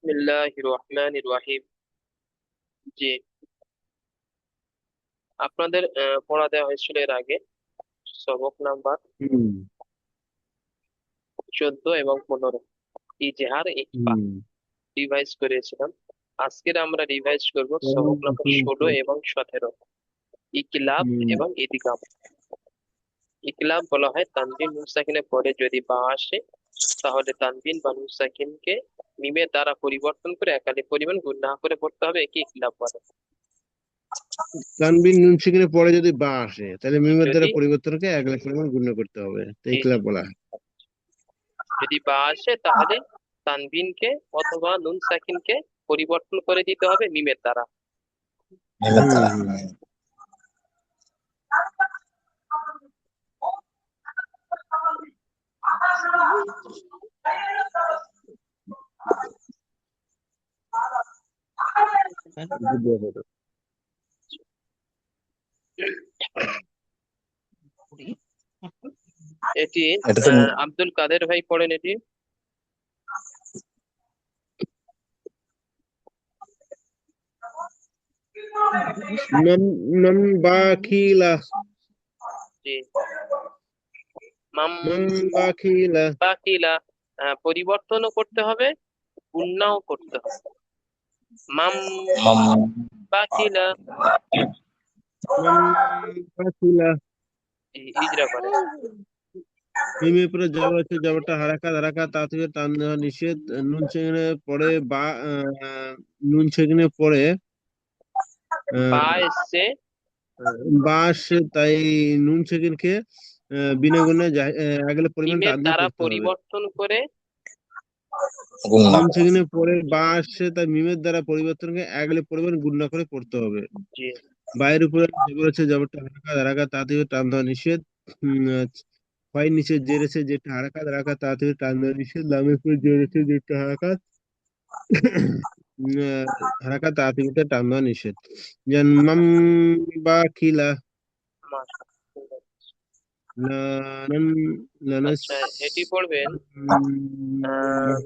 বিসমিল্লাহির রহমানির রহিম। জি, আপনাদের পড়া দেওয়া হয়েছিল এর আগে সবক নাম্বার হুম 14 এবং 15 ইজহার ইকফা হুম রিভাইজ করেছিলাম। আজকের আমরা রিভাইজ করব সবক নাম্বার হুম 16 এবং 17 ইকলাব হুম এবং ইদগাম। ইকলাব বলা হয় তানবিন নুন সাকিনের পরে যদি বা আসে, তাহলে তানবিন বা নুন সাকিনকে মিমের দ্বারা পরিবর্তন করে একাধিক পরিমাণ গুণ না করে পড়তে হবে, একে ইকলাব বলে। তানবিন নুন সেখানে পরে যদি বা আসে তাহলে মিমের দ্বারা যদি পরিবর্তনকে 1 লাখ পরিমাণ গুণ করতে হবে, তো জি জি, ইকলাব বলা হয়। যদি বা আসে তাহলে তানবিনকে অথবা নুন সাকিনকে পরিবর্তন করে দিতে হবে মিমের দ্বারা। হুম হুম এটি এটা তো আব্দুল কাদের ভাই পড়েন এটি। মান মান বাখিলা জি, মাম মান বাখিলা বাকিলা, পরিবর্তনও করতে হবে, গুণনাও করতে হবে। মাম মাম বাকিলা, মান বাখিলা ইজরা করে। মিমের পরে জবর আছে, জবরটা হারাকাত, হারাকাত তা থেকে টান দেওয়া নিষেধ। নুন সেখানে পরে বা নুন সেখানে পরে বা আহ, এসছে, বাস, তাই নুন সেকেন্ডকে বিনা গুণে আগের পরিমাণ মিমের টান দিয়ে দ্বারা পড়তে হবে। পরিবর্তন করে। গুণ না নুন করে। সেকেন্ডের পরে বা আসছে, তাই মিমের দ্বারা পরিবর্তনকে আগের পরিমাণ গুণ না করে পড়তে হবে। জি, বাইরের উপরে জবর আছে, জবরটা হারাকাত, হারাকাত তা থেকে টান দেওয়া নিষেধ। হয় নিচে জের আছে, যেটা হারাকাত, হারাকাত তা থেকে টান দেওয়া নিষেধ। লামের উপরে জের আছে, যেটা হারাকাত, আহ, হারাকাত তা থেকে টান দেওয়া নিষেধ। যেন মাম বা খিলা মাশাআল্লাহ। লানান লানাস আচ্ছা, এটি পড়বেন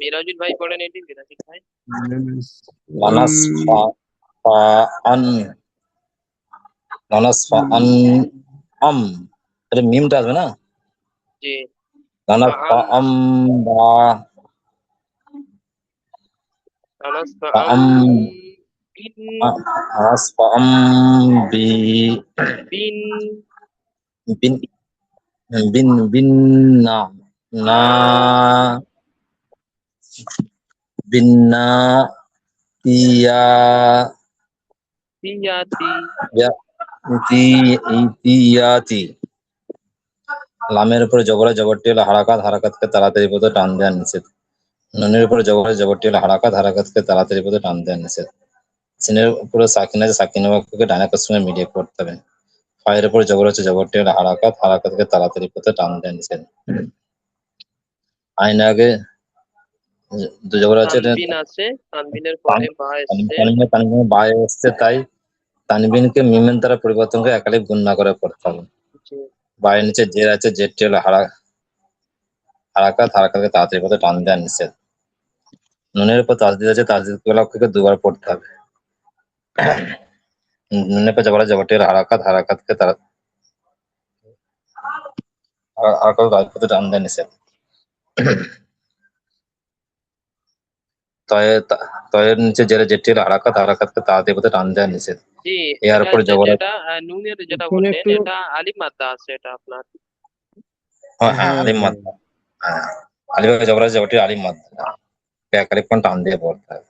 মিরাজুল ভাই পড়েন এটি, মিরাজুল ভাই। লানাস লানাস ফা আন লানাস ফা আন আম, এটা মিমটা আসবে না? জি, লানাস ফা ফাআম, আম বা আনাস ফা ফাআম আম বিন, লানাস ফা আম বি বিন বিন বিন না না বিন না তিয়া পিয়াতি। ইয়া তি ইতিয়াতি। লামের উপরে জবরে জবরটি হলো হারাকাত, হারাকাতকে তাড়াতাড়ি পথে টান দেওয়া নিষেধ। নুনের উপরে জবরে জবরটি হলো হারাকাত, হারাকাতকে তাড়াতাড়ি পথে টান দেওয়া নিষেধ। সিনের উপরে সাকিন আছে, সাকিন বাক্যকে ডানে সঙ্গে মিলিয়ে পড়তে হবে। ফায়ের উপরে জবর আছে, জবরটি হলো হারাকাত, হারাকাতকে তাড়াতাড়ি পথে টান দেওয়া নিষেধ। আইন আগে দু জবর আছে, এটা তানবিন আছে, তানবিনের পরে বা এসছে। তানবিনে বায়ে এসছে, তাই তানবিনকে মিমের দ্বারা পরিবর্তন করে একাধিক গুণ না করে পড়তে হবে। জি, বায়ের নিচে জের আছে, জেরটি হলো হারাকাত, হারাকাতকে তাড়াতাড়ি পথে টান দেওয়া নিষেধ। নুনের উপর তাসদিদ আছে, তাসদিদ গুলোকে দুবার পড়তে হবে। নুনের উপর জবর আছে, জবরটি হলো হারাকাত, হারাকাতকে হারাকাত পথে টান দেওয়া নিষেধ। তয়ের নিচে জেরে, যেটি হলো হারাকাত, হারাকাতকে তাড়াতাড়ি পথে টান দেওয়া নিষেধ। জি, এর এটা উপরে এটা জবর যেটা আছে, নুনের যেটা এখানে বললেন, একটু, এটা আলিফ মাদ্দা আছে, এটা আপনার। হ্যাঁ হ্যাঁ, হ্যাঁ আলিম মাদ, হ্যাঁ হ্যাঁ আলিফ জবর আছে, জবরটি আলিম মাদ, এক আলিফ খান টান দিয়ে পড়তে হবে।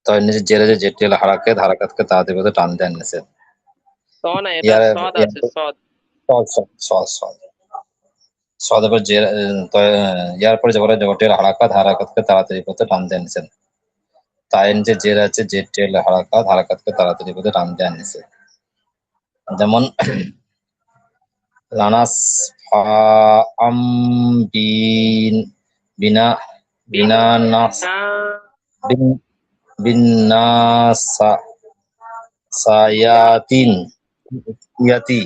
তয়ের নিচে জেরে আছে, যেটি হলো হারাকাত, হারাকাতকে তাড়াতাড়ি পথে টান দেওয়া নিষেধ। স না, এটা ইয়ার সদ ইয়ার আছে, সদ। সহজ সহজ সহজ সহজ সহজ এবার যে ইয়ার পরে জবরটি হলো হারাকাত, হারাকাতকে তাড়াতাড়ি পথে টান দেওয়া নিষেধ। তায়ের নিচে জের আছে, জেরটি হলো হারাকাত, হারাকাতকে তাড়াতাড়ি পথে টান দেওয়া নিষেধ। যেমন লানাস ফা আম বিন বিনা বিন বিনা নাস না, বিন বিন নাসা ইয়াতি। সায়াতিন ইয়াতি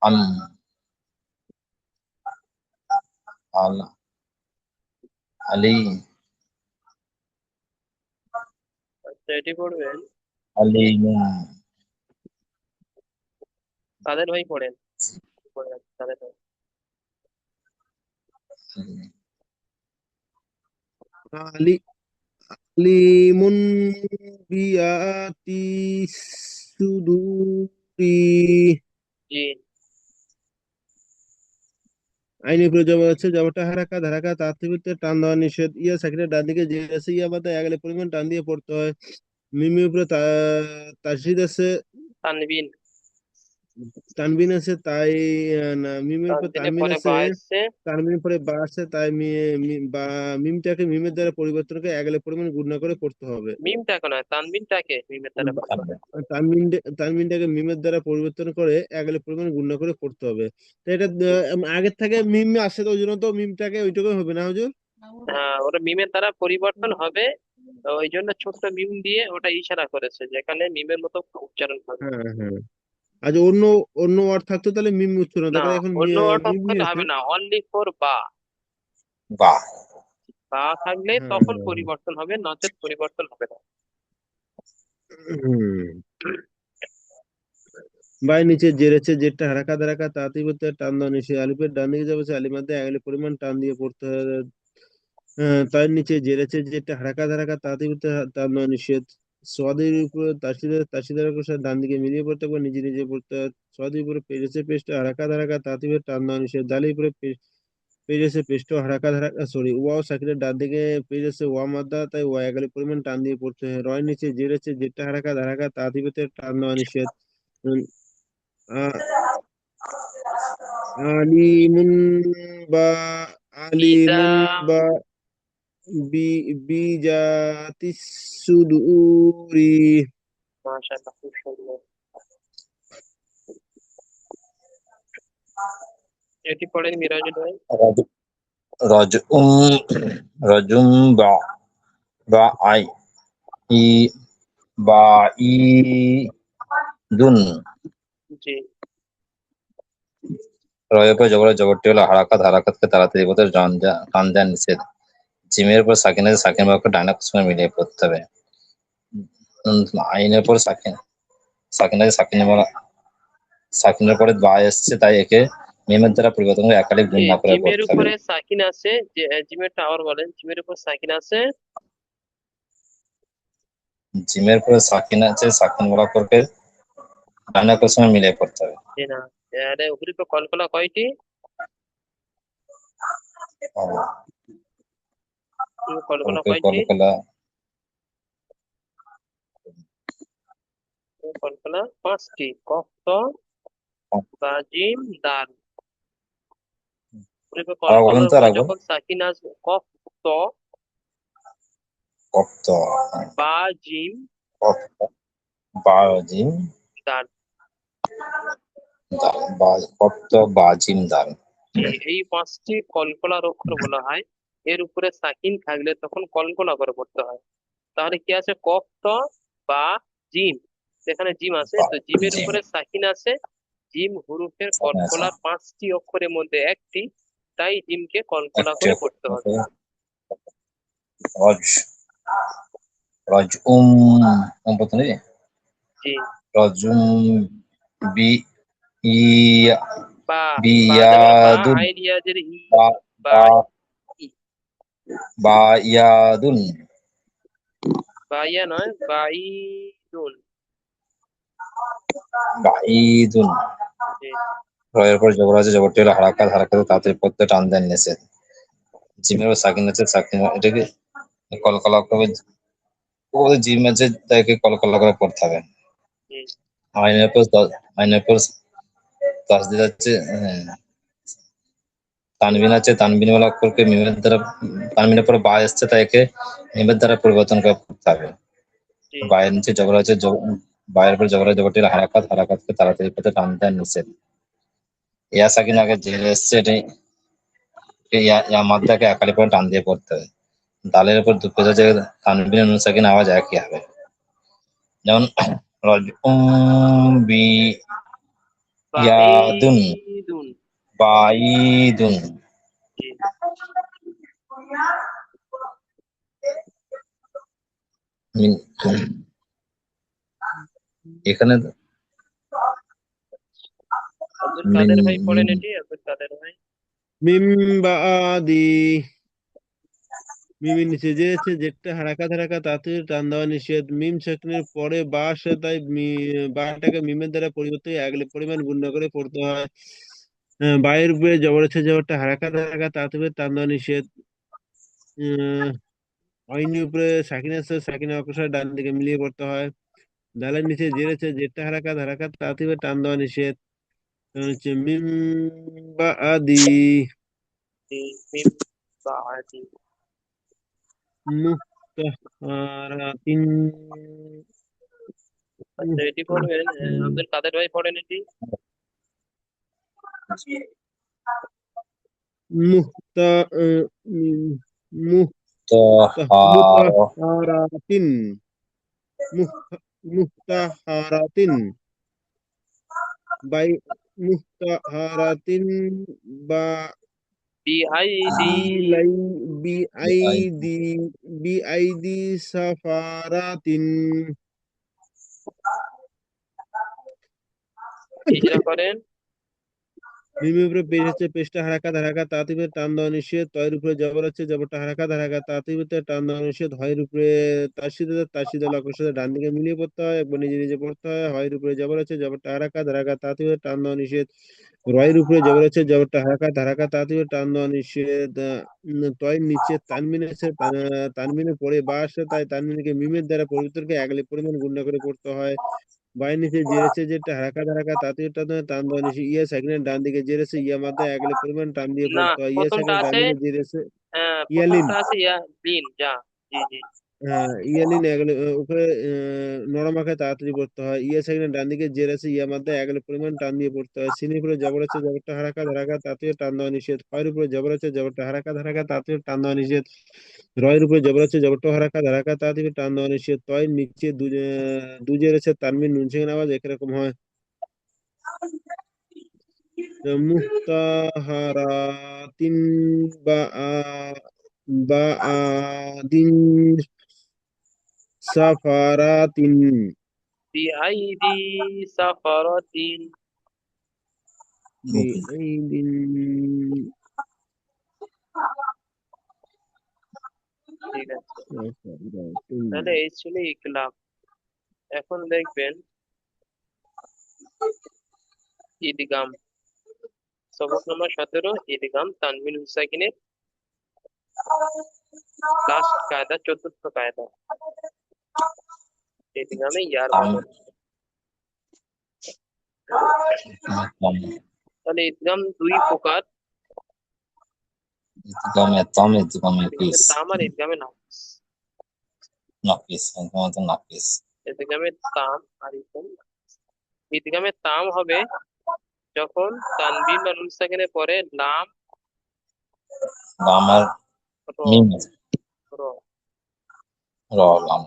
আম আল্লাহ আলী আচ্ছা, এটি পড়বেন আলিমুন। কাদের ভাই পড়েন, পড়েন কাদের ভাই। আলি আলিমুন বিয়াতি সুদুরি। জি। আইনি উপরে জবর আছে, জবরটা হারাকাত, হারাকাত তাৎক্ষণিক টান দেওয়া নিষেধ। ইয়া সাকিনের ডান দিকে যে আছে, ইয়া বাদে এগালে পরিমাণ টান দিয়ে পড়তে হয়। মিমির উপরে তাসদিদ আছে, তানবিন। তানবিন আছে তাই না, মিমের উপর তানবিনের তানবিন পরে আছে, বা এসছে। তানবিনের পরে বা আছে তাই বা মিমটাকে মিমের দ্বারা পরিবর্তন করে এগালে পরিমাণ গুণনা করে পড়তে হবে। মিমটাকে নয়, তানবিনটাকে মিমের দ্বারা পরিবর্তন করে। তানবিনটাকে মিমের দ্বারা পরিবর্তন করে এগালে পরিমাণ গুণনা করে পড়তে হবে। তো এটা আগের থেকে মিম আসে, তো ওই জন্য তো মিমটাকে ওইটুকুই হবে না হুজুর? হ্যাঁ, ওটা মিমের দ্বারা পরিবর্তন হবে। তো ওই জন্য ছোট্ট মিম দিয়ে ওটা ইশারা করেছে, যেখানে মিমের মতো উচ্চারণ হবে। হ্যাঁ হ্যাঁ। আজ অন্য অন্য ওয়ার্ড থাকতো তাহলে মিম উচ্চারণ হতো, না, কারণ এখন অন্য অর্থাৎ মিম করলে হয়েছে। হবে না, অনলি ফর বা। বা। বা থাকলে হ্যাঁ তখন হ্যাঁ পরিবর্তন হবে, নচেত পরিবর্তন হবে না। হুম। বাই নিচে জেরেছে, জেরটা হারাকাত, হারাকাত তাঁতি বলতে টান দেওয়া নিষেধ। আলিফের ডান দিকে যাবে, আলিমাতে এগালে পরিমাণ টান দিয়ে পড়তে হবে। তার নিচে জেরেছে, যেটা হারাকাত, হারাকাত তাঁতি বলতে টান দেওয়া নিষেধ। সোয়াদের উপরে তাসিদার সাথে ডান দিকে মিলিয়ে পড়তে হবে, নিজে নিজে পড়তে হয়। সোয়াদের উপরে পেরেছে পেস্ট, হারাকাত, হারাকাত তাঁতি বলতে টান দেওয়া নিষেধ। দালের উপরে পেরেছে পেস্ট, হারাকাত, হারাকাত সরি ওয়াও সাকিরের ডান দিকে পেরেছে ওয়া মাদ্দা, তাই ওয়া এগালে পরিমাণ টান দিয়ে পড়তে হয়। রয়ের নিচে জেরেছে, যেটা হারাকাত, হারাকাত তাঁতি বলতে টান দেওয়া নিষেধ। উম, আ- আলিমুন বা বিজা। আলিমুন বা বিজাতিস সুদুরি। মাশাআল্লাহ, খুব সুন্দর। এটি পড়েন মিরাজুল ভাই। রজ- রজউম রজুম বা। বা আই ই বা ই দুন। জি। রয়ের উপর জবরটি হলো হারাকাত, হারাকাতকে তাড়াতাড়ি পথে টান দেওয়া নিষেধ। জিমের উপর সাকিন আছে, সাকিন বাক্য ডাইনাক সঙ্গে মিলিয়ে পড়তে হবে। আইনের পর সাকিন আছে, সাকিনের পরে বা এসছে, তাই একে মিমের দ্বারা পরিবর্তন করে একাধিক গুণ জি, না করে জিমের পড়তে হবে। উপরে সাকিন আছে, যে জিমের টাওয়ার বলেন, জিমের উপর সাকিন আছে। জিমের পরে সাকিন আছে, সাকিন বরাবরকে ডাইনাকের সঙ্গে মিলিয়ে পড়তে হবে। জি না, এর উপরে তো কলকলা কয়টি? কলকলা কয়টি? কলকলা কলকলা পাঁচটি। কফ ত বা জিম দাল। উপরে তো আবার বলেন কলকলার তো, আর উপরে একবার। যখন সাকিন আসবে, কফ ত কপ্ত বা জিম কপ্ত বা জিম দাল। দাল বা কপ্ত বা জিম দাল। জি, এই পাঁচটি কলকলার অক্ষর বলা হয়। এর উপরে সাকিন থাকলে তখন কলকলা করে পড়তে হয়। তাহলে কি আছে, কফ ত বা জিম। যেখানে জিম আছে, তো জিমের জিম উপরে সাকিন আছে। জিম হুরুফের কলকলার পাঁচটি অক্ষরের মধ্যে একটি, তাই জিমকে কলকলা একটি করে পড়তে হবে। রজ রজ পড়তে নেই। জি। রজুম বি ইয়া বা, বা যাবার বা, বিয়াদুন আইন ইয়াজের ই। বা বা বা ই। বা ইয়াদুন বা ইয়া নয়, বা ইদুন। বা ঈদুন। জি। রয়ের পর জবর আছে, জবরটি হলো হারাকাত, হারাকাতে তাড়াতাড়ি পড়তে টান দেন নিষেধ। জিমের উপর সাকিন আছে, সাকিন এটাকে কলকলা করে, ও জিম আছে তাকে কলকলা করে পড়তে হবে। জি। আইনের পর আইনের পর তাসদিদ আছে, তানবিন আছে, তানবিন ওয়ালা অক্ষরকে মিমের দ্বারা, তানবিনের পরে বা এসছে, তাই একে মিমের দ্বারা পরিবর্তন করে পড়তে হবে। জি। বায়ের নিচে জবর আছে, বায়ের পর জবর আছে, জবরটি হলো হারাকাত, হারাকাতকে তাড়াতাড়ি পথে টান দেন নিষেধ। ইয়া সাকিন আগে জেরে এসছে, এটি ইয়া মাদ্দাকে একালি পরে টান দিয়ে পড়তে হবে। দালের উপর দুঃখের যে তানবিন নুন সাকিন আওয়াজ একই হবে। যেমন বি বা ইয়াদুন ইদুন। বাইদুন। জি। মিন- এখানে আব্দুল মিন কাদের ভাই পড়েন মিন এটি, আব্দুল কাদের ভাই। মিম বাদি, মিমের নিচে যে আছে যেটা হারাকাত হারাকাত তাতে টান দেওয়া নিষেধ। মিম সেকনের পরে বা আসে, তাই বাটাকে মিমের দ্বারা পরিবর্তে আগলে পরিমাণ গুণ না করে পড়তে হয়। বায়ের উপরে জবর আছে, জবরটা হারাকাত হারাকাত তাতে টান দেওয়া নিষেধ। আহ, আইনের উপরে সাকিন আছে, সাকিনা অক্ষর ডান দিকে মিলিয়ে পড়তে হয়। দালের নিচে জের আছে, জেরটা হারাকাত হারাকাত তাতে টান দেওয়া নিষেধ। তখন হচ্ছে মিম বা আদি, মিম বাদি। মুহতারাতিন, আচ্ছা, এটি পড়বেন আব্দুল কাদের ভাই পড়েন এটি। মুহতা তাহার মুতাহারাতিন, মুতাহারাতিন, বাই মুতাহারাতিন, বা বিআইডি। বিলাই, বিআইদি, বিআইদি সাফারাতিন। হিজরা করেন। মিমের উপরে পেশ হচ্ছে, পেশটা হারাকাত হারাকাত তাতিবে টান দেওয়া নিষেধ। তয়ের উপরে জবর আছে, জবরটা হারাকাত হারাকাত তাতিবে টান দেওয়া নিষেধ। হয়ের উপরে তাসদিদ আছে, তাসদিদ লকের সাথে ডান দিকে মিলিয়ে পড়তে হয়, একবার নিজে নিজে পড়তে হয়। হয়ের উপরে জবর আছে, জবরটা হারাকাত হারাকাত তাতিবে টান দেওয়া নিষেধ। রয়ের উপরে জবর আছে, জবরটা হারাকাত হারাকাত তাতিবে টান দেওয়া নিষেধ। তয়ের নিচে তানমিন আছে, তানমিনের পরে বা আসে, তাই তানমিনকে মিমের দ্বারা পরিবর্তনকে আগলে পরিমাণ গুণা করে পড়তে হয়। বায়ের নিচে জেরেছে, যেটা হারাকাত হারাকাত তাতে টান দেওয়া নিষেধ। ইয়া সেকেন্ডের ডান দিকে জেরেছে, ইয়া মাথায় আগলে পরিমাণ টান দিয়ে না, পড়তে হয়। ইয়া প্রথমটা সেকেন্ড ডান আছে, দিকে জেরেছে, ইয়ালিন, প্রথমটা আছে লিন যা। জি জি। হ্যাঁ ইয়ালিন আগলে উপরে নরম আঁকায় তাড়াতাড়ি পড়তে হয়। ইয়া সেকেন্ডের ডান দিকে জেরেছে, ইয়া মাথায় আগলে পরিমাণ টান দিয়ে পড়তে হয়। সিনের উপরে জবর আছে, জবরটা হারাকাত হারাকাত তাতে টান দেওয়া নিষেধ। ফয়ের উপরে জবর আছে, জবরটা হারাকাত হারাকাত তাতে টান দেওয়া নিষেধ। রয়ের উপরে জবর আছে, জবরটা হারাকাত হারাকাত তাতে টান দেওয়া নিষেধ। তয়ের নিচে দু জেরেছে, তানমিন নুন সেকেন্ড আওয়াজ একরকম হয়। মুহতাহারাতিন, বা বা আদিন, সাফারাতিন, বিআইডি সাফারাতিন। বিআইদিন, ঠিক আছে, সাফারাতিন। তাহলে এই ছিল ইকলাব। এখন দেখবেন ঈদগাম, সবক নম্বর 17, ঈদগাম তানবিন হুসাকিনের লাস্ট কায়দা, চতুর্থ কায়দা, ঈদগামে ইয়ার বদল। তাহলে ঈদগাম দুই প্রকার, ইদগামে তাম, ইদগামে ঈদগামে কিস, তাম আর ঈদগামে নাকিস। নাকিস, ইদগামে নাকিস। ঈদগামে তাম আর ঈদগামে তাম হবে যখন তানবিন বা নুন সাকিনের পরে লাম, লাম আর র, মিম আছে, র, র, লাম।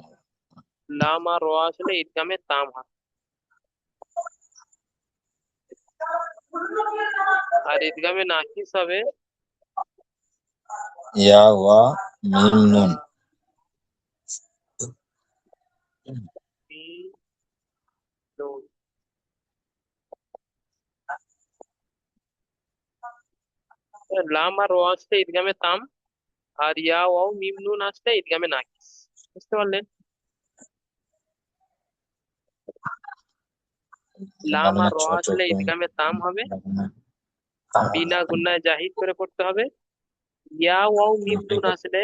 লাম আর র আসলে ঈদগামে তাম হয়। আর ঈদগামে নাকিস হবে ইয়া ওয়া মিম নুন। মিম, নুন। লাম আর র আসলে ঈদগামে তাম, আর ইয়া ওয়াও মিম নুন আসলে ঈদগামে নাকিস। বুঝতে পারলেন? লাম মানে আর র ছোট আসলে ছোট ঈদগামে তাম হবে, তাম বিনা গুন্নায় জাহিদ করে পড়তে হবে। ইয়া ওয়াও মিম নুন আসলে,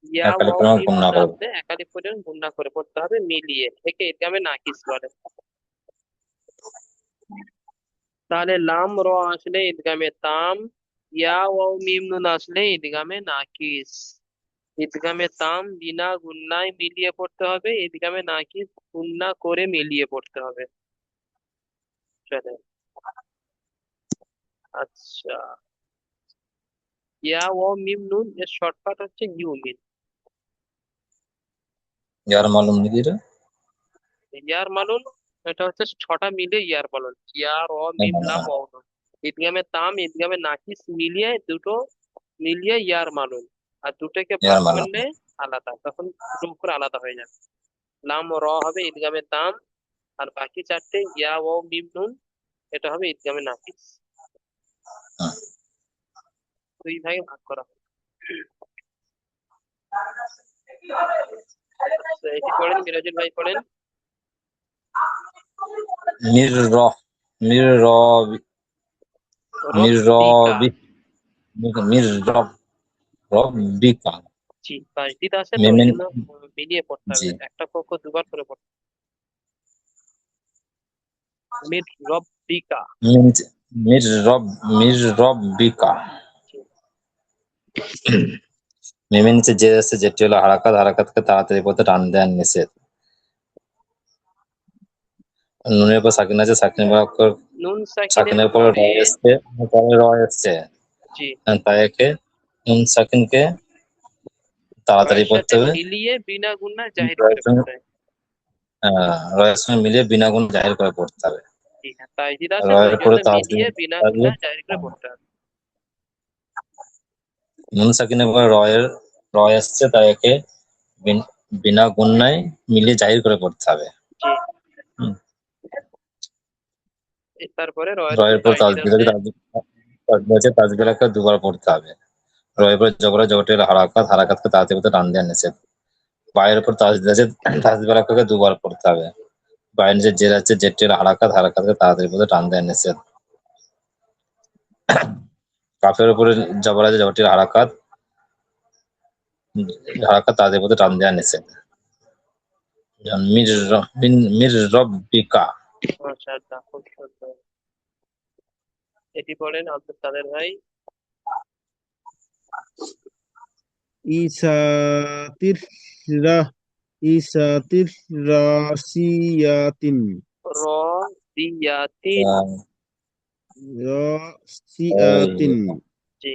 ইয়া একালি ওয়াও পরিমাণ মিম গুণ না নুন করবো। আসলে একাধিক পর্যন্ত গুণা করে পড়তে হবে মিলিয়ে, একে ঈদগামে নাকিস বলে। তাহলে লাম র আসলে ঈদগামে তাম, ইয়া ওয়াও মিম নুন আসলে ঈদগামে নাকিস। ঈদগামে তাম বিনা গুন্নায় মিলিয়ে পড়তে হবে, ঈদগামে নাকিস গুন্না করে মিলিয়ে পড়তে হবে। চলে। আচ্ছা, ইয়া ওয়াও মিম নুন এর শর্টকাট হচ্ছে ইউমিন। ইয়ার মালুম নাকি রে? ইয়ার মালুন, এটা হচ্ছে 6টা মিলে ইয়ার মালুন, ইয়া র মিম লাম ওয়াও নুন। ঈদগামে তাম ঈদগামে নাকিস মিলিয়ে দুটো মিলিয়ে ইয়ার মালুন, আর দুটোকে ইয়ার ভাগ মালুম। করলে আলাদা, তখন দুটো অক্ষর আলাদা হয়ে যাবে। লাম র হবে ইদগামে তাম, আর বাকি চারটে ইয়া ও মিম নুন এটা হবে ইদগামে নাফিস। হুম। দুই ভাগে ভাগ করা হবে। আচ্ছা, এটি পড়েন, মিরাজুল ভাই পড়েন। মির র মির র মির রব্বিকা। রবি মির রব রব্বিকা জি, তাসদিদ আছে তো ওই মেমেন জন্য মিলিয়ে পড়তে জি হবে, একটা পক্ষ দুবার করে পড়তে হবে। মির রব্বিকা। মিন মির রব মির রব্বিকা জি, মেমের নিচে যে আছে যেটি হলো হারাকাত, হারাকাতকে তাড়াতাড়ি পথে টান দেওয়ার নিষেধ। নুনের উপর সাকিন আছে, সাকিনের অক্ষর নুন সাকিনের সাকিনের পরে র পরে। এসছে, পরে র এসছে, জি, তাই একে নুন সাকিনকে তাড়াতাড়ি রয়ের পড়তে সাথে হবে। মিলিয়ে বিনা গুণা জাহির করে রয়ের সঙ্গে পড়তে হবে। রয়ের সঙ্গে মিলিয়ে বিনা গুণ জাহির করে পড়তে হবে। জি হ্যাঁ, তাসদিদ আছে তো রয়ের ওই জন্য পরে তাসদিদ মিলিয়ে বিনা থাকবে। গুণা জাহির করে পড়তে হবে। নুন সাকিনের পরে র এসছে, তাই একে বিনা গুণায় মিলিয়ে জাহির করে পড়তে হবে। জি, হুম। তারপরে রয়ের উপর রয়ের পর তাসদিদ তাসদিদ আছে। আছে, তাসদিদ আছে, তাসদিদকে দুবার পড়তে হবে। রয়ের পর জবরে জবরটি হলো হারাকাত, হারাকাতকে তাড়াতাড়ি পথে টান দেওয়ার নিষেধ। বায়ের উপর তাসদিদ আছে, তাসদিদকে দুবার পড়তে হবে। বায়ের নিচে জের আছে, জেরটি হলো হারাকাত, হারাকাতকে তাড়াতাড়ি পথে টান দেওয়ার নিষেধ। কাফের উপরে জবর আছে, জবরটি হলো হারাকাত, হারাকাত তাড়াতাড়ি পথে টান দেওয়ার নিষেধ। যেমন মির রব্বিকা। মাশাআল্লাহ, খুব সুন্দর। এটি পড়েন আব্দুল কাদের ভাই। ইসাতির রা ইসাতির রাসিয়াতিন র দিয়াতিন। রাসিয়াতিন। জি,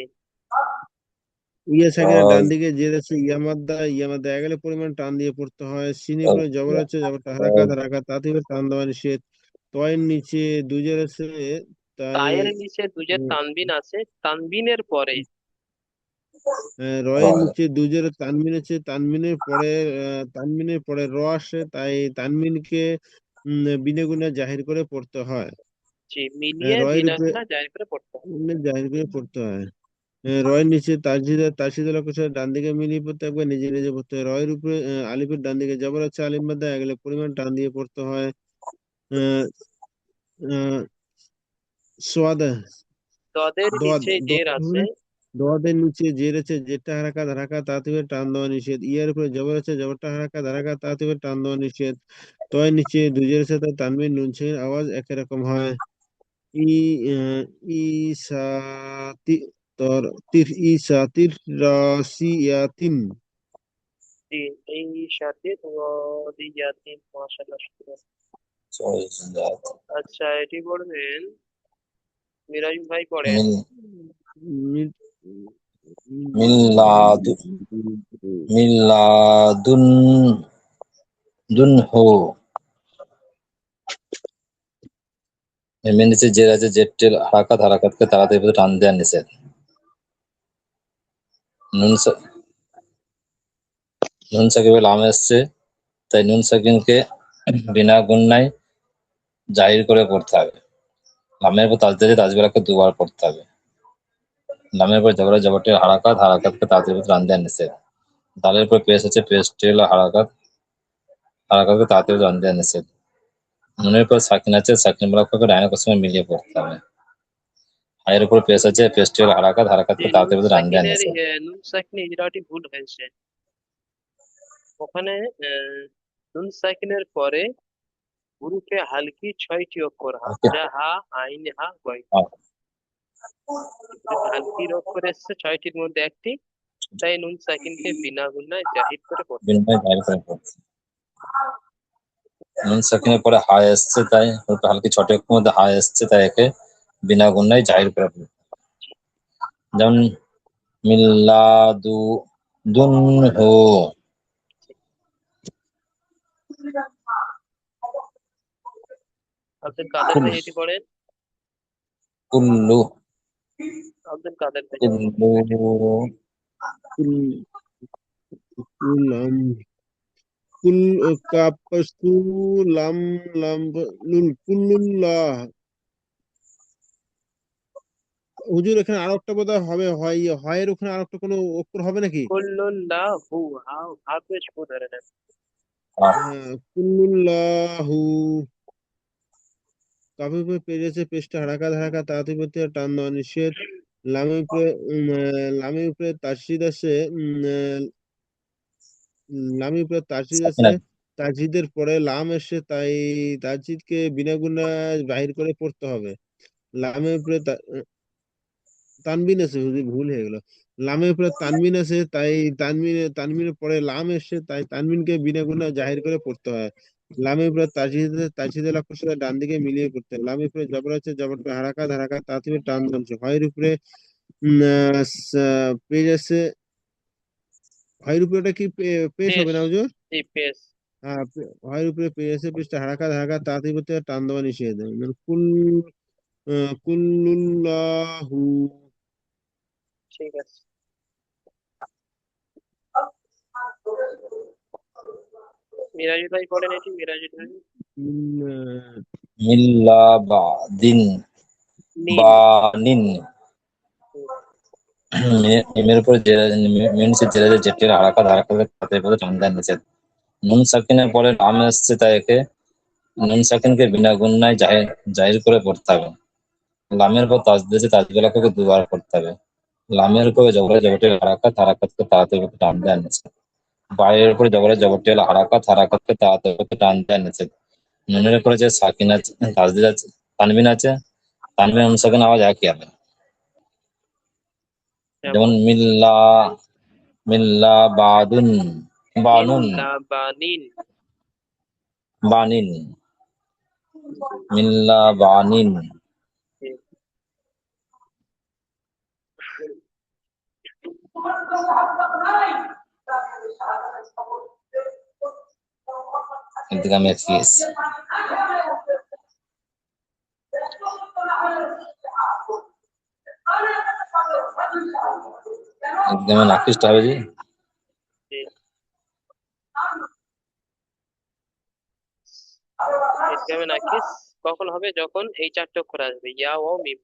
ইয়া সাকিনের ডান দিকে জের আছে, ইয়ামাদ্দা এগালে পরিমাণ টান দিয়ে পড়তে হয়। সিনের উপরে জবর আছে, জবরটা হারাকাত, হারাকাত তাতে টান দেওয়া নিষেধ। তয়ের নিচে দুজের আছে, তাই তায়ের নিচে দুজের তানবিন আছে, তানবিনের পরে। রয়ের নিচে দুজের তানবিন আছে, তানবিনের পরে র আসে, তাই তানবিনকে বিনে গুণে জাহির করে পড়তে হয়। জি, মিলিয়ে রয়ের বিনা উপরে গুণা জাহির করে পড়তে হবে। জাহির করে পড়তে হয়। রয়ের নিচে তাসদিদ অক্ষর ডান দিকে মিলিয়ে পড়তে হবে, নিজে নিজে পড়তে হয়। রয়ের উপরে আলিফের ডান দিকে জবর আছে, আলিফ মাদ্দা এগুলো পরিমাণ টান দিয়ে পড়তে হয়। আহ, আহ, সোয়াদ দদের দোয়াদ নিচে জের দোয়াদ আছে। হবে। দোয়াদের নিচে জের আছে, জেরটা হারাকাত, হারাকাত তাতে টান দেওয়া নিষেধ। ইয়ার উপরে জবর আছে, জবরটা হারাকাত, হারাকাত তাতে টান দেওয়া নিষেধ। তয়ের নিচে দুজের সাথে তানবিন নুন ছেড়ে আওয়াজ একই রকম হয়। ই আহ, ইসাতি তর তির ইসাতির রাসিয়াতিন। জি, এই সাথে দিয়াতিন। মাশাআল্লাহ, শুকরিয়া। আচ্ছা, এটি পড়বেন, মিরাজ ভাই পড়েন। মিল মিল্লাদু মিল্লাদুনহু। মেমের নিচে জের আছে, জেরটির হারাকাত, হারাকাতকে তাড়াতাড়ি পথে টান দেওয়ার নিষেধ। নুন নুন সাকিবে লাম এসছে, তাই নুন সাকিনকে বিনা গুণায় জাহির করে পড়তে হবে। লামের পর তাসদিদ আছে, তাসদিদকে দুবার পড়তে হবে। লামের পর জবরে জবরটির হারাকাত, হারাকাতকে তাড়াতাড়ি পথে টান দেওয়ার নিষেধ। দালের পর পেশ আছে, পেশটি হলো হারাকাত, হারাকাতকে তাড়াতাড়ি টান দেওয়ার নিষেধ। নুনের পর সাকিন আছে, সাকিন বলাকে ডাইনাকের সঙ্গে মিলিয়ে পড়তে হবে। হায়ের উপর পেশ আছে, পেশটি হলো হারাকাত, যে হারাকাতকে তাড়াতাড়ি পথে টান দেওয়ার নিষেধ। নুন সাকিনের ইজরাটি ভুল হয়েছে। ওখানে নুন সাকিনের পরে হুরুফে হালকি 6টি অক্ষর, ওকে। হামজা, হা, আইন, হা, গয়। হুরুফে হালকির অক্ষর এসছে 6টির মধ্যে একটি, তাই নুন সাকিনকে বিনা গুণায় জাহির করে পড়তে হবে। বিনিময় জাহির করে পড়তে। নুন সাকিনের পরে হা এসছে, তাই হালকি 6টি অক্ষরের মধ্যে হা এসছে, তাই একে বিনা গুণায় জাহির করে পড়তে। যেমন মিল্লাদু দুনহু। আব্দুল কাদের ভাই এটি পড়েন। কুল্লু আব্দুল কাদের ভাই। কুল্লু কুলাম কুল কাপাসু লাম লাম লুল কুল্লুল্লাহ। হুজুর এখানে আরো একটা বোধহয় হবে, হয় হয়ের ওখানে আরো একটা কোনো অক্ষর হবে নাকি? কুল্লুল্লাহু, হাউ হাউ পেশ ধরে নেন। হ্যাঁ, কুল্লুল্লাহু। কাফের উপরে পেরেছে পেশটা হারাকাত হারাকাত তাড়াতাড়ি পড়তে হবে, টান দেওয়া নিষেধ। লামের উপরে তাসদিদ আছে। লামের উপরে তাসদিদ আছে। সাকিনা তাসদিদের পরে লাম এসে, তাই তাসদিদকে বিনা গুণায় বাহির করে পড়তে হবে। লামের উপরে তানবিন আছে, ভুল হয়ে গেল। লামের উপরে তানবিন আছে, তাই তানবিনের পরে লাম এসে, তাই তানবিনকে বিনা গুণা জাহির করে পড়তে হয়। লামের উপরে তাজহিদের লক্ষের সাথে ডান দিকে মিলিয়ে পড়তে হয়। লামের উপরে জবর আছে, জবরটা হারাকাত হারাকাত তাতে টান জমছে। হয়ের উপরে পেজ আছে। হয়ের উপরে ওটা কি পেশ পেশ, হবে না হুজুর? জি পেশ। হ্যাঁ, হয়ের উপরে পেজ আছে, পেজটা হারাকাত হারাকাত তাতে পড়তে হয়, টান দেওয়া নিষেধ। মানে কুল্লুল্লাহু। ঠিক আছে। মিরাজি ভাই পড়েন এটি, মিরাজি ভাই। উম, মিল্লা বা দিন নিন। বা নিন। হুম, মিমের উপর মিম সে জেরে জেটের হারাকাত হারাকাত তাতে পড়ে টান দেওয়া নিষেধ। নুন সাকিনের পরে লাম এসছে, তাই একে নুন সাকিনকে বিনা গুণায় জাহির করে পড়তে হবে। লামের পর তাজ দিয়েছে, তাজগুলাকে দুবার পড়তে হবে। লামের উপরে জবরে জবরটি হারাকাত হারাকাতকে তাড়াতাড়ি করতে টান দেওয়া নিষেধ। বাইরের উপরে জবরে জবরটি হলো হারাকাত হারাকাতকে তাড়াতাড়ি করতে টান দেওয়া নিষেধ। নুনের উপরে যে সাকিন আছে, তাজদিদ আছে, তানবিন আছে, তানবিন অনুসারে আওয়াজ একই হবে। যেমন যেমন মিল্লা, মিল্লা বাদুন, বানুন, মিল্লা বা নিন। বানিন, জি, মিল্লা বানিন। জি। এদিকে আমি ফিস এদিকে আমি নাকিশটা হবে জি। জি। ইদগামে নাকিস কখন হবে? যখন এই চারটে অক্ষর আসবে, ইয়া ও মিম।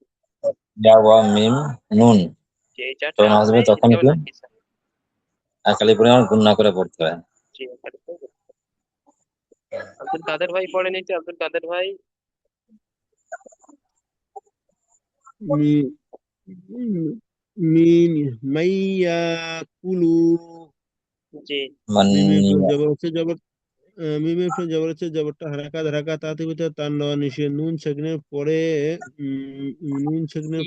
ইয়া ওয়া মিম নুন যে এই চারটে যখন আসবে আসবে তখন ইদগামে কি নাকিস হবে। একালি পরিমাণ গুণনা করে পড়তে হয়। জি, এখানে তো আব্দুল কাদের ভাই পড়েন এটি, আব্দুল কাদের ভাই। মি- মিন মাইয়া কুলু। জি। মানে মিমের উপরে জবর হচ্ছে, মিমের উপরে জবর হচ্ছে, জবরটা হারাকাত হারাকাত তাতে ভিতরে তার নেওয়া নিষেধ। নুন সেকনের পরে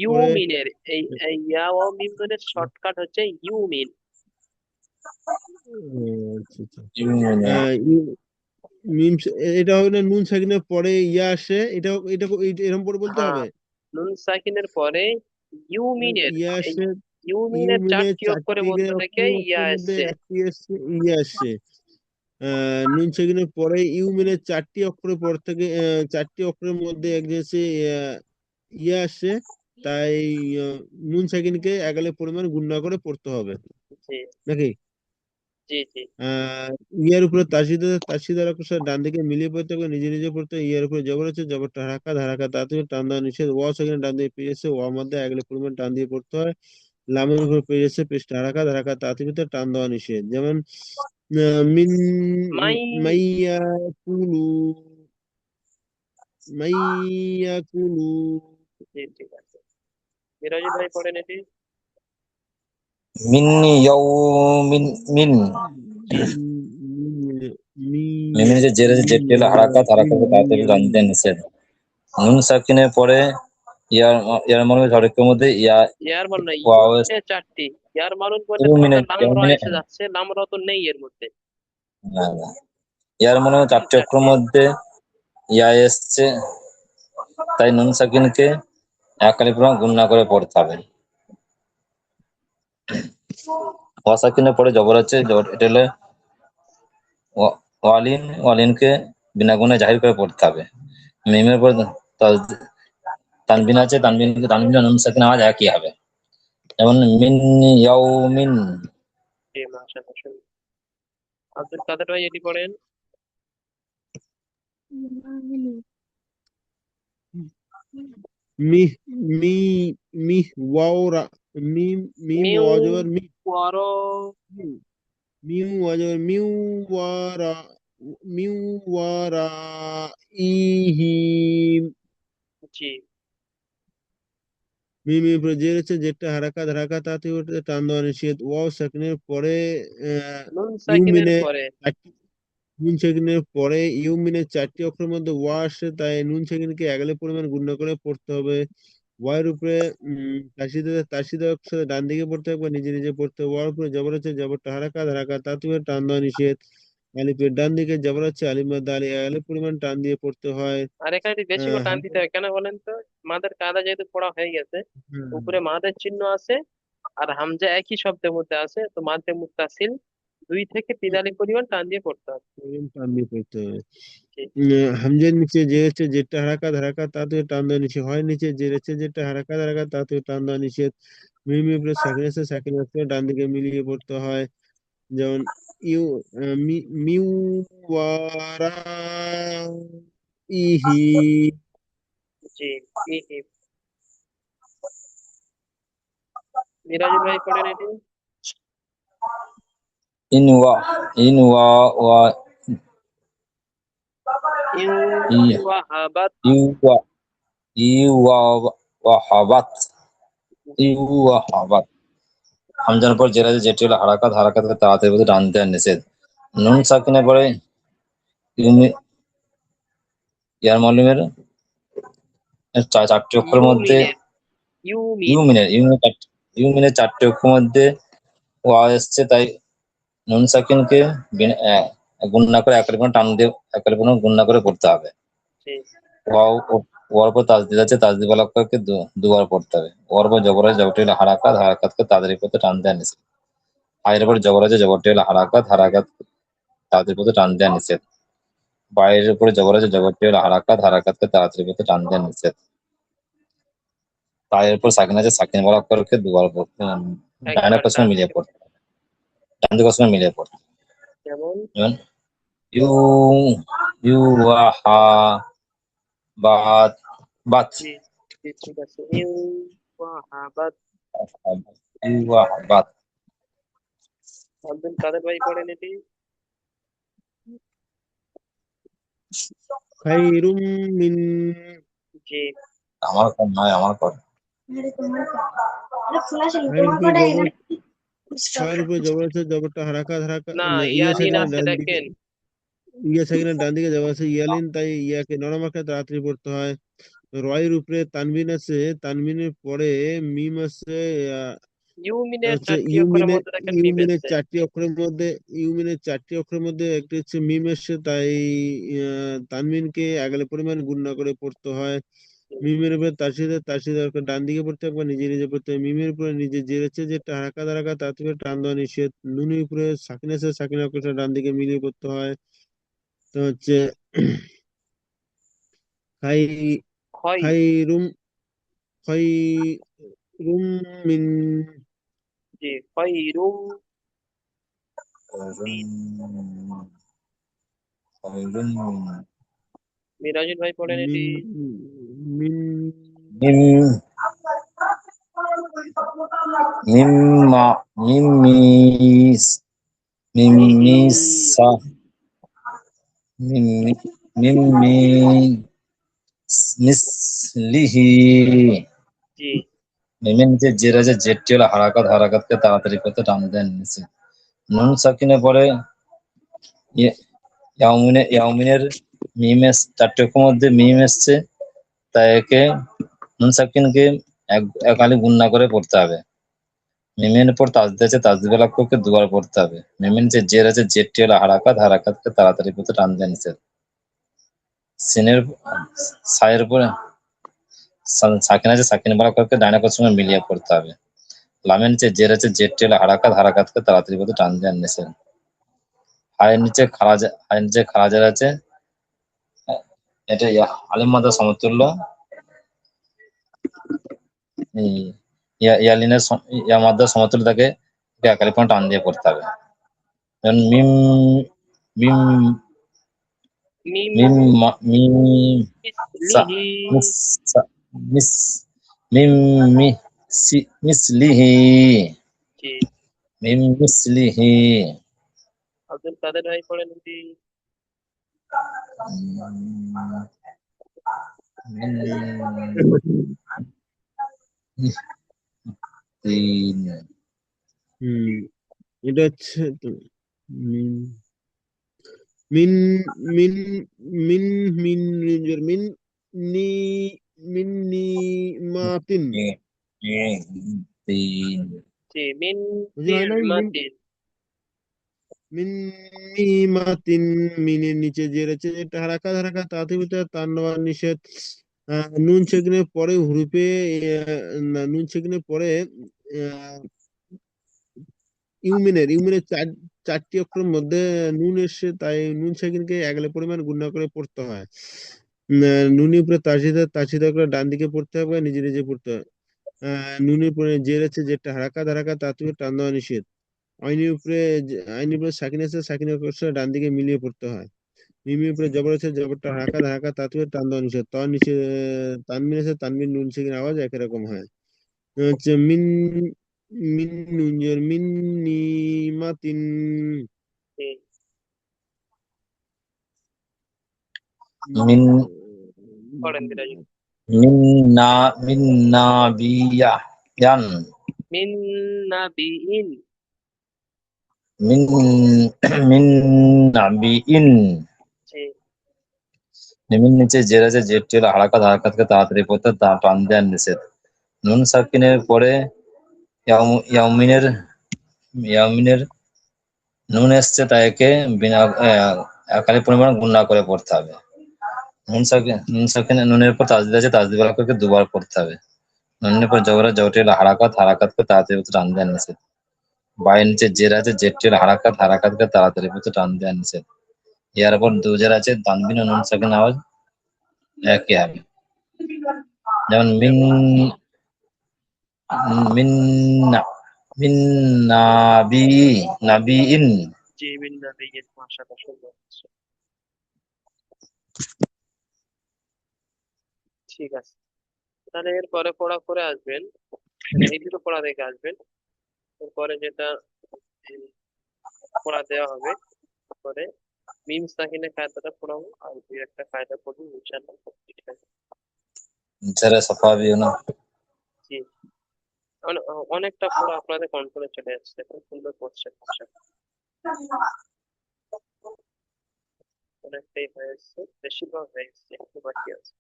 ইউমিনের এই ইয়া ও মিম ধরে শর্টকাট হচ্ছে ইউমিন। আচ্ছা আচ্ছা। মিম এটা হবে না, নুন সেকনের পরে ইয়া আসে, এরকম করে বলতে হ্যাঁ, হবে। নুন সাকিনের পরে ইউমিনের ইয়া এই আসে। ইউমিনের ইউমিনের চারটি অক্ষরের চারটি মধ্য থেকে ইয়া অক্ষরের মধ্যে এসছে। একটি আসছে, ইয়া আসছে। নুন সেকেন্ডের পরে ইউমিনের চারটি অক্ষরের পর থেকে চারটি অক্ষরের মধ্যে এক যে ইয়ে আসছে, তাই আহ, নুন সেকেন্ডকে এগালে পরিমাণ গুণনা করে পড়তে হবে জি, নাকি? জি, জি। আহ ইয়ার উপরে তাসিদার অক্ষর ডান দিকে মিলিয়ে পড়তে হবে, নিজে নিজে পড়তে হবে। ইয়ার উপরে জবর আছে, জবরটা হারাকা তাতে টান দেওয়া নিষেধ। ওয়া সেকেন্ড ডান দিয়ে পেয়েছে, ওয়ার মধ্যে এগালে পরিমাণ টান দিয়ে পড়তে হয়। লামের উপর পেয়েছে, পেশটা হারাকা তাতে ভিতরে টান দেওয়া নিষেধ। যেমন মিন মাই। মাইয়া কুলু, মাইয়া কুলু। জি, ঠিক আছে। মিরাজি ভাই পড়েন এটি। মিন ইয়াউমিন মিন। মিমের যে জেরে যে জেটটি হলো হারাকাত হারাকাতকে তাড়াতাড়ি টান দেওয়া নিষেধ। নুন সাকিনের পরে ইয়ার ইয়ার মানে হরকের মধ্যে ইয়া ইয়ার মানে ওয়াও ইউমিনের চারটি। ইয়ার মানুষ বললে তো ইউমিনে একটা লাম র ইউমিনে এসে যাচ্ছে, লাম র তো নেই এর মধ্যে। না না, ইয়ার মনে হয় চারটি অক্ষরের চারটি। মধ্যে ইয়া এসছে, তাই নুন সাকিনকে একালি পরিমাণ গুণনা করে পড়তে হবে। ওয়া সাকিনের পরে জবর আছে, জবর এটা হলো ওয়ালিন, ওয়ালিনকে বিনা গুণে জাহির করে পড়তে হবে। মিমের পর তানবিন আছে, তানবিন নুন সাকিন আওয়াজ একই হবে। যেমন মিন ইয়াউমিন, জি, মাশাআল্লাহ, শুনুন। আব্দুল কাদের ভাই এটি পড়েন। মিহ মি মিহ ওয়াওরা মিম মিম মিউ ওয়াজবর মি ওয়ার মিউ ওয়াজবর মিউ ওয়ারা মিউ ওয়ারা ইহিম জি। মিম উপরে জের আছে যেটা হারাকাত হারাকাত তাতে উঠতে টান দেওয়া নিষেধ ওয়াও সাকিনের পরে নুন ইউ সাকিনের মিনে পরে। নুন সেকেন্ডের পরে ইউমিনের চারটি অক্ষরের মধ্যে ওয়া আসছে, তাই নুন সেকেন্ডকে এগালে পরিমাণ গুণ করে পড়তে হবে। ওয়ার উপরে তাসিদা অক্ষরে ডান দিকে পড়তে হবে, নিজে নিজে পড়তে হবে। ওয়ার উপরে জবর আছে, জবরটা হারাকাত হারাকাত তাতুয়ের টান দেওয়া নিষেধ। আলিফের ডান দিকে জবর আছে, আলিফ মাদ্দা আলি এগালে পরিমাণ টান দিয়ে পড়তে হয়। আর এখানে একটু বেশি করে টান দিতে হামজা হবে, কেন বলেন তো? মাদের কাদা যেহেতু পড়া হয়ে গেছে, হুম, উপরে মাদের চিহ্ন আছে আর হামজা একই শব্দের মধ্যে আছে, তো মাদ্দে মুত্তাসিল 2 থেকে 3 আলিফ পরিমাণ টান দিয়ে পড়তে হবে। টান দিয়ে পড়তে হবে। জি। হামজের নিচে যে হচ্ছে যেটা হারাকাত হারাকাত তাতে টান দেওয়া নিষেধ হয়, নিচে যে হচ্ছে যেটা হারাকাত হারাকাত তাতে টান দেওয়া নিষেধ। মিমি উপরে সাকিন আছে, সাকিন আছে ডান দিকে মিলিয়ে পড়তে হয়। যেমন ইউ মিউ ওয়ারা ইহি জি। ই মিরাজুল ভাই পড়েন এটি। ইনওয়া ইনওয়া ওয়া ইউ ই- ওয়াহাবাত। ইউওয়া ইউওয়া ওয়াহাবাত ইউওয়াহাবাত। হামজার পর জের আছে যেটি হলো হারাকাত হারাকাতকে তাড়াতাড়ি বলতে টান দেওয়া নিষেধ। নুন সাকিনের পরে ইউমি ইয়ার মলিমের চারটি অক্ষরের মধ্যে ইউমিনের। ইউমিন। ইউমিনের চারটি অক্ষরের মধ্যে ওয়া এসছে, তাই নুন সাকিনকে গুণ না করে একের পর টান দিয়ে একের পর গুণ না করে পড়তে হবে। জি। ওয়াও ওয়ার পর তাসদিদ আছে, তাসদিদ বলা অক্ষরকে দুবার পড়তে হবে। ওয়ার পর জবর আছে, জবরটি হলো হারাকাত হারাকাতকে তাড়াতাড়ি পড়তে টান দেওয়া নিষেধ। আয়ের পর জবর আছে, জবরটি হলো হারাকাত হারাকাত তাড়াতাড়ি পড়তে টান দেওয়া নিষেধ। বাইরের উপরে জবর আছে, জবরটি হলো হারাকাত হারাকাতকে তাড়াতাড়ি পড়তে টান দেওয়া নিষেধ। তায়ের উপর সাকিন আছে, সাকিন বলা অক্ষরকে দুবার পড়তে ডাইনা একবার কসমে ডান মিলিয়ে দিকে। পড়তে ডান দিকে কসমে মিলিয়ে পড়তে। যেমন যেমন ইউ ইউ হা বাত বাত জি। জি, ঠিক আছে। ইউ ওয়াহাবাত। ইউ বাত। আব্দুল কাদের ভাই পড়েন এটি। খাইরুম মিন জি। আমার কম নয়, আমার কম। খায়ের উপরে জবর খায়ের উপরে জবর আছে, জবরটা হারাকাত হারাকাত না, ইয়া ইয়ালিন সাকিনের আছে ডান দিকে দেখেন। ইয়া সাকিনের ডান দিকে জবর আছে ইয়ালিন, তাই ইয়াকে নরম আকারে তাড়াতাড়ি পড়তে হয়। রয়ের উপরে তানবিন আছে, তানবিনের পরে মিম আছে, ইউমিনের হচ্ছে 4টি অক্ষরের মধ্যে দেখেন মিম ইউমিনের এসছে। চারটি অক্ষরের মধ্যে একটি হচ্ছে মিম এসছে, তাই তানবিনকে আগালে পরিমাণ গুণ না করে পড়তে হয়। মিমের উপরে তার সাথে ডান দিকে পড়তে হবে, একবার নিজে নিজে পড়তে হবে। মিমের উপরে নিজে জেরেছে যেটা হারাকা দারাকা তার থেকে টান দেওয়া নিষেধ। নুনের উপরে সাকিন আছে, সাকিন অক্ষরটা ডান দিকে মিলিয়ে পড়তে হয়। তো হচ্ছে খাই ক্ষয়। খাইরুম খাইরুম মিন জি। খয়রুম মিন। মিরাজুল ভাই পড়েন এটি। মিন মিন মিম মিম্মা মিমিস মিহি। মিমিসা মিমি মিমি মিসলিহি। জি। মিমের নিচে জের আছে, জেরটি হলো হারাকাত হারাকাতকে তাড়াতাড়ি করতে টান দেন নিচে। নুন সাকিনে পরে ইয়াউমিনের মিমের চারটি অক্ষরের মধ্যে মিম এসছে, তাই একে নুন সাকিনকে এক আলি গুণ না করে পড়তে হবে। মিমের উপর তাসদিদ আছে, তাসদিদ বলা অক্ষরকে দুবার পড়তে হবে। মিমের নিচে জের আছে, জেরটি হলো হারাকাত হারাকাতকে তাড়াতাড়ি করতে টান দেন নিষেধ। সিনের সায়ের উপরে সাকিন আছে, সাকিন বলা অক্ষরকে ডাইনা সঙ্গে মিলিয়ে পড়তে হবে। লামের নিচে জের আছে, জেরটি হলো হারাকাত হারাকাতকে তাড়াতাড়ি করতে টান দেন নিষেধ। হায়ের নিচে খারাজের আছে, এটা আলিম মাদ্রার সমতুল্য। ইয়ালিনের ইয়া মাদ্রার সমতুল্য, তাকে একালি পয়েন্ট টান দিয়ে পড়তে হবে। যেমন মিম মিম মিম মিম মিম সা মিসলিহি। মিস সা- মিস মিম মি মিসলিহি জি। মিম মিসলিহি আব্দুল কাদের ভাই পড়েন যদি। তিন হুম এটা হচ্ছে মিন মিন মিন মিন মিন মিন নি মিন নি মাতিন তিন জি, মিন জি হয় নাই মিন নিমাতিন। মিন নি মাতিন মিনের নিচে যে রয়েছে যেটা হারাকাত হারাকাত তাতে তার নেওয়া নিষেধ নুন সেকিনের পরে হুরুপে নুন সেকিনের পরে আহ, ইউমিনের চারটি অক্ষরের মধ্যে নুন এসে তাই নুন সেকিনকে এগলে পরিমাণ গুণা করে পড়তে হয়। নুনি উপরে তাসিদা করে ডান দিকে পড়তে হবে নিজে নিজে পড়তে হয়। নুনের উপরে জের আছে যেটা হারাকাত হারাকাত তাতে টান দেওয়া নিষেধ। আইনের উপরে সাকিন আছে সাকিনের অক্ষর ডান দিকে মিলিয়ে পড়তে হয়। মিমির উপরে জবর আছে জবরটা হারাকাত হারাকাত তাতে টান দেওয়া নিষেধ। তানমিন আছে তানমিন নুন সেকিন আওয়াজ একই রকম হয়। হচ্ছে মিন মিন নুনজের মিন নিমাতিন জি। মিন পড়েন বিরাজ। মিন্না মিন্না ইয়ান মিন নাবিইন। মিন মিন নাবিইন জি। মিমির নিচে জের আছে জেরটি হলো হারাকাতকে তাড়াতাড়ি পড়তে টান দেওয়ার নিষেধ। নুন সাকিনের পরে ইয়াউমিনের ইয়াউমিনের নুন এসছে তাই একে বিনা একালি পরিমাণ গুণা করে পড়তে হবে। নুন সাকিনে নুনের পর তাজদিদ আছে তাজদিদ করে দুবার পড়তে হবে। নুনের পর জবরটি হলো হারাকাতকে তাড়াতাড়ি পড়তে টান দেওয়ার নিষেধ। বায়ের নিচে জের আছে জেরটি হলো হারাকাতকে তাড়াতাড়ি পড়তে টান দেওয়ার নিষেধ। ইয়ার পর দু জের আছে তানবিন ও নুন সাকিন আওয়াজ একই হবে। যেমন মিন যেমন মিন মিন নাবি নাবিইন জি, মিন নাবিইন। মাশাআল্লাহ, সুন্দর হচ্ছে। ঠিক আছে, তাহলে এরপরে পড়া করে আসবেন, এই দুটো পড়া দেখে আসবেন। এরপরে যেটা উম, পড়া দেওয়া হবে, পরে মিম সাকিনের কায়দাটা পড়াবো আর দুই একটা কায়দা পড়বো ইনশাআল্লাহ। ঠিক আছে। জেরে সাফাবিও না জি। অনেকটা পড়া আপনাদের কন্ট্রোলে চলে আসছে, খুব সুন্দর করছেন। অনেকটাই হয়ে এসছে, বেশিরভাগ হয়ে এসছে, একটু বাকি আছে।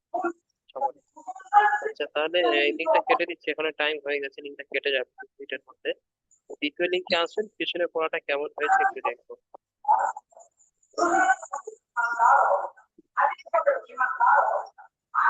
সময়। আচ্ছা, তাহলে এই লিঙ্কটা কেটে দিচ্ছি, এখানে টাইম হয়ে গেছে, লিঙ্কটা কেটে যাবে 2 মিনিটের মধ্যে। দ্বিতীয় লিঙ্কে আসবেন, পিছনে পড়াটা কেমন হয়েছে একটু দেখবো।